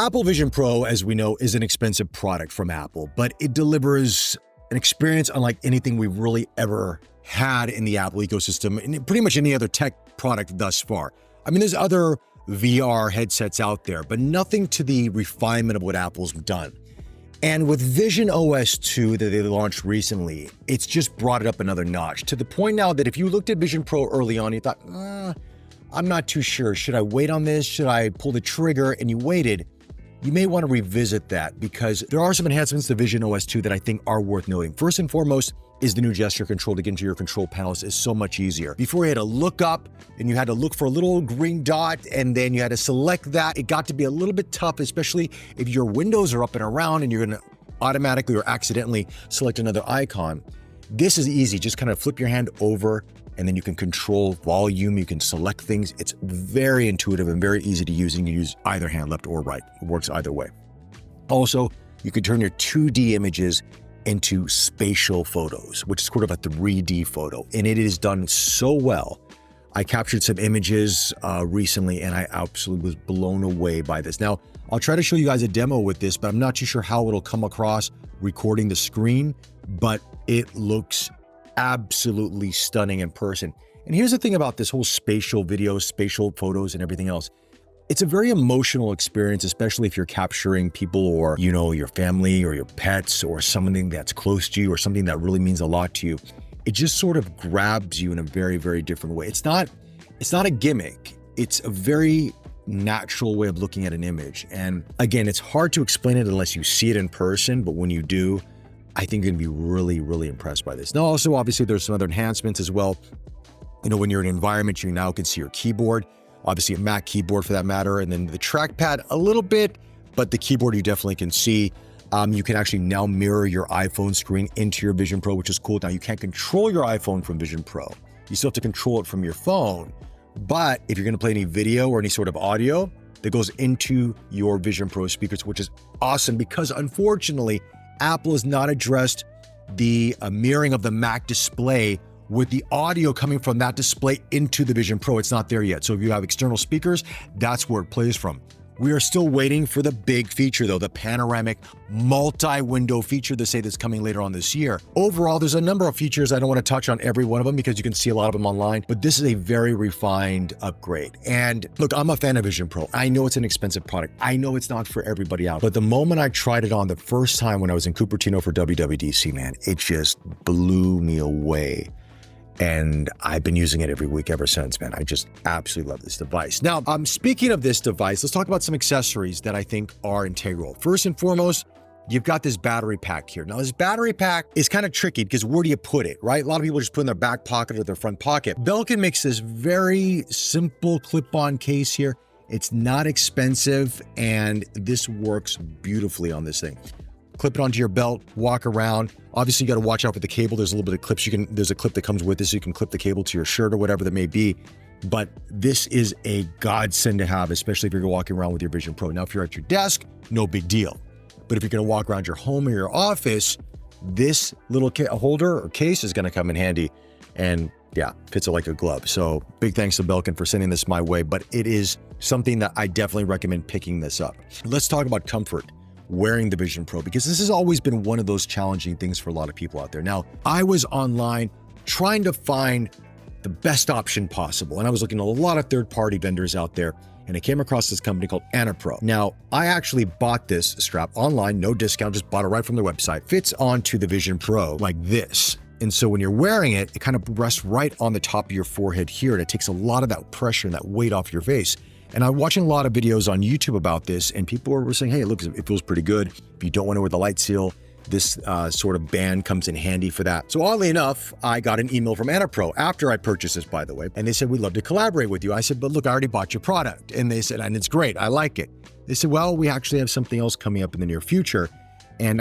Apple Vision Pro, as we know, is an expensive product from Apple, but it delivers an experience unlike anything we've really ever had in the Apple ecosystem and pretty much any other tech product thus far. I mean, there's other VR headsets out there, but nothing to the refinement of what Apple's done. And with Vision OS 2 that they launched recently, it's just brought it up another notch to the point now that if you looked at Vision Pro early on, you thought, I'm not too sure. Should I wait on this? Should I pull the trigger? And you waited. You may want to revisit that because there are some enhancements to Vision OS 2 that I think are worth noting. First and foremost is the new gesture control to get into your control panels is so much easier. Before you had to look up and you had to look for a little green dot and then you had to select that. It got to be a little bit tough, especially if your windows are up and around and you're going to automatically or accidentally select another icon. This is easy. Just kind of flip your hand over and then you can control volume. You can select things. It's very intuitive and very easy to use. And you can use either hand, left or right. It works either way. Also, you can turn your 2D images into spatial photos, which is sort of a 3D photo. And it is done so well. I captured some images recently and I absolutely was blown away by this. Now, I'll try to show you guys a demo with this, but I'm not too sure how it'll come across recording the screen, but it looks absolutely stunning in person. And here's the thing about this whole spatial videos, spatial photos and everything else. It's a very emotional experience, especially if you're capturing people or, you know, your family or your pets or something that's close to you or something that really means a lot to you. It just sort of grabs you in a very, very different way. It's not a gimmick. It's a very natural way of looking at an image. And again, it's hard to explain it unless you see it in person, but when you do, I think you're gonna be really, really impressed by this. Now, also, obviously, there's some other enhancements as well. You know, when you're in an environment, you now can see your keyboard, obviously a Mac keyboard for that matter, and then the trackpad a little bit, but the keyboard you definitely can see. You can actually now mirror your iPhone screen into your Vision Pro, which is cool. Now, you can't control your iPhone from Vision Pro. You still have to control it from your phone. But if you're gonna play any video or any sort of audio, that goes into your Vision Pro speakers, which is awesome because unfortunately, Apple has not addressed the mirroring of the Mac display with the audio coming from that display into the Vision Pro. It's not there yet. So if you have external speakers, that's where it plays from. We are still waiting for the big feature though, the panoramic multi-window feature they say that's coming later on this year. Overall, there's a number of features. I don't want to touch on every one of them because you can see a lot of them online, but this is a very refined upgrade. And look, I'm a fan of Vision Pro. I know it's an expensive product. I know it's not for everybody out, but the moment I tried it on the first time when I was in Cupertino for WWDC, man, it just blew me away. And I've been using it every week ever since, man. I just absolutely love this device. Now, speaking of this device, let's talk about some accessories that I think are integral. First and foremost, you've got this battery pack here. Now, this battery pack is kind of tricky because where do you put it, right? A lot of people just put it in their back pocket or their front pocket. Belkin makes this very simple clip-on case here. It's not expensive, and this works beautifully on this thing. Clip it onto your belt, walk around. Obviously, you got to watch out for the cable. There's a little bit of clips. There's a clip that comes with this. So you can clip the cable to your shirt or whatever that may be. But this is a godsend to have, especially if you're walking around with your Vision Pro. Now, if you're at your desk, no big deal. But if you're going to walk around your home or your office, this little holder or case is going to come in handy. And yeah, fits it like a glove. So big thanks to Belkin for sending this my way. But it is something that I definitely recommend picking this up. Let's talk about comfort wearing the Vision Pro, because this has always been one of those challenging things for a lot of people out there. Now, I was online trying to find the best option possible, and I was looking at a lot of third-party vendors out there, and I came across this company called Annapro. Now, I actually bought this strap online, no discount, just bought it right from their website. Fits onto the Vision Pro like this. And so when you're wearing it, it kind of rests right on the top of your forehead here, and it takes a lot of that pressure and that weight off your face. And I'm watching a lot of videos on YouTube about this, and people were saying, hey, look, it feels pretty good. If you don't want to wear the light seal, this sort of band comes in handy for that. So oddly enough, I got an email from Annapro after I purchased this, by the way, and they said, we'd love to collaborate with you. I said, but look, I already bought your product. And they said, and it's great, I like it. They said, well, we actually have something else coming up in the near future and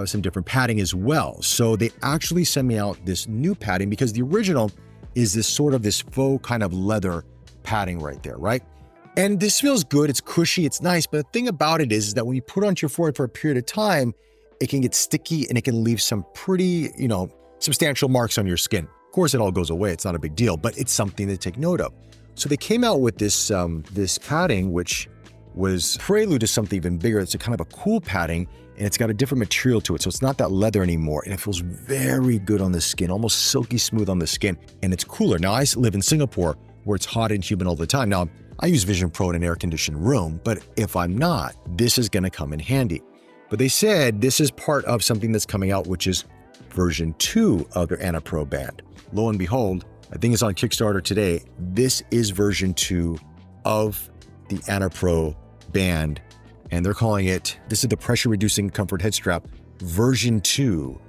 some different padding as well. So they actually sent me out this new padding because the original is this sort of this faux kind of leather padding right there, right? And this feels good, it's cushy, it's nice, but the thing about it is that when you put it onto your forehead for a period of time, it can get sticky and it can leave some pretty, substantial marks on your skin. Of course, it all goes away, it's not a big deal, but it's something to take note of. So they came out with this padding, which was prelude to something even bigger. It's a kind of a cool padding, and it's got a different material to it. So it's not that leather anymore, and it feels very good on the skin, almost silky smooth on the skin, and it's cooler. Now, I live in Singapore where it's hot and humid all the time. Now, I use Vision Pro in an air-conditioned room, but if I'm not, this is gonna come in handy. But they said this is part of something that's coming out, which is version 2 of their Annapro band. Lo and behold, I think it's on Kickstarter today. This is version 2 of the Annapro band, and they're calling it, this is the pressure reducing comfort head strap version 2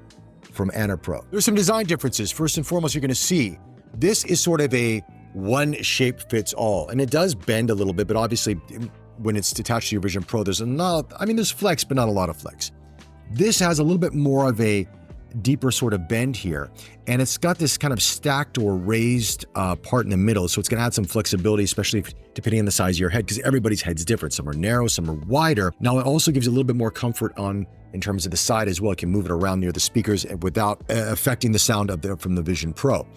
from Annapro. There's some design differences. First and foremost, you're gonna see, this is sort of a one shape fits all, and it does bend a little bit, but obviously when it's attached to your Vision Pro, there's there's flex, but not a lot of flex. This has a little bit more of a deeper sort of bend here, and it's got this kind of stacked or raised part in the middle, so it's gonna add some flexibility, especially depending on the size of your head, because everybody's head's different. Some are narrow, some are wider. Now, it also gives you a little bit more comfort in terms of the side as well. You can move it around near the speakers without affecting the sound from the Vision Pro.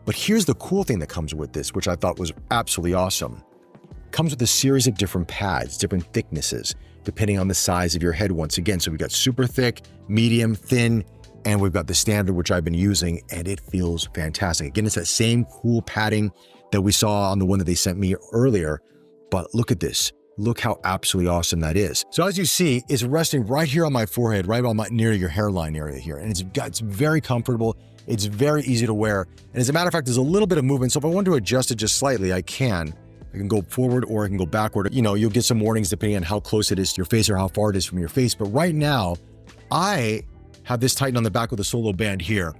But here's the cool thing that comes with this, which I thought was absolutely awesome. It comes with a series of different pads, different thicknesses, depending on the size of your head once again. So we've got super thick, medium, thin, and we've got the standard, which I've been using, and it feels fantastic. Again, it's that same cool padding that we saw on the one that they sent me earlier, but look at this. Look how absolutely awesome that is. So as you see, it's resting right here on my forehead, right on near your hairline area here, and it's very comfortable. It's very easy to wear, and as a matter of fact, there's a little bit of movement, so if I want to adjust it just slightly, I can. I can go forward or I can go backward. You know, you'll get some warnings depending on how close it is to your face or how far it is from your face, but right now, I have this tightened on the back with a solo band here.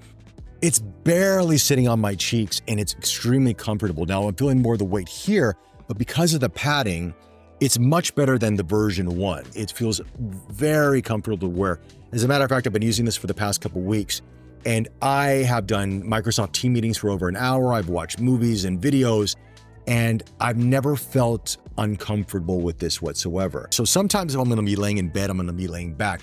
It's barely sitting on my cheeks, and it's extremely comfortable. Now, I'm feeling more of the weight here, but because of the padding, it's much better than the version 1. It feels very comfortable to wear. As a matter of fact, I've been using this for the past couple weeks, and I have done Microsoft Teams meetings for over an hour. I've watched movies and videos, and I've never felt uncomfortable with this whatsoever. So sometimes if I'm gonna be laying in bed, I'm gonna be laying back,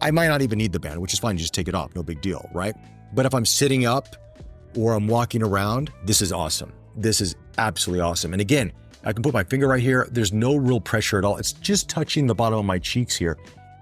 I might not even need the band, which is fine, you just take it off, no big deal, right? But if I'm sitting up or I'm walking around, this is awesome. This is absolutely awesome. And again, I can put my finger right here. There's no real pressure at all. It's just touching the bottom of my cheeks here,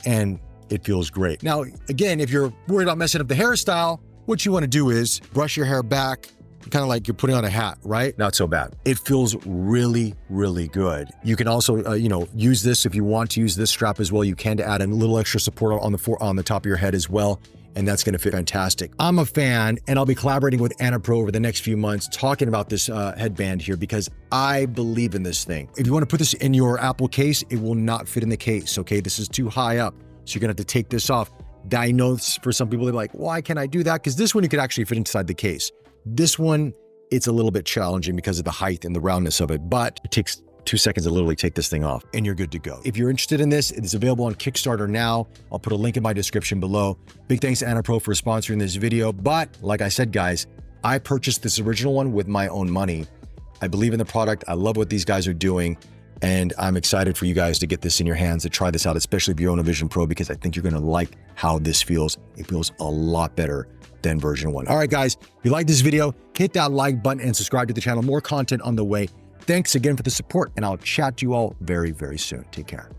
and it feels great. Now, again, if you're worried about messing up the hairstyle, what you wanna do is brush your hair back, kind of like you're putting on a hat, right? Not so bad. It feels really, really good. You can also, use this if you want to use this strap as well. You can to add a little extra support on the top of your head as well, and that's going to fit fantastic. I'm a fan, and I'll be collaborating with Annapro over the next few months talking about this headband here because I believe in this thing. If you want to put this in your Apple case, it will not fit in the case, okay? This is too high up, so you're going to have to take this off. I know for some people, they're like, why can't I do that? Because this one you could actually fit inside the case. This one, it's a little bit challenging because of the height and the roundness of it, but it takes 2 seconds to literally take this thing off and you're good to go. If you're interested in this, it is available on Kickstarter now. I'll put a link in my description below. Big thanks to Annapro for sponsoring this video. But like I said, guys, I purchased this original one with my own money. I believe in the product. I love what these guys are doing. And I'm excited for you guys to get this in your hands, to try this out, especially if you own a Vision Pro, because I think you're gonna like how this feels. It feels a lot better than version 1. All right, guys, if you like this video, hit that like button and subscribe to the channel. More content on the way. Thanks again for the support, and I'll chat to you all very, very soon. Take care.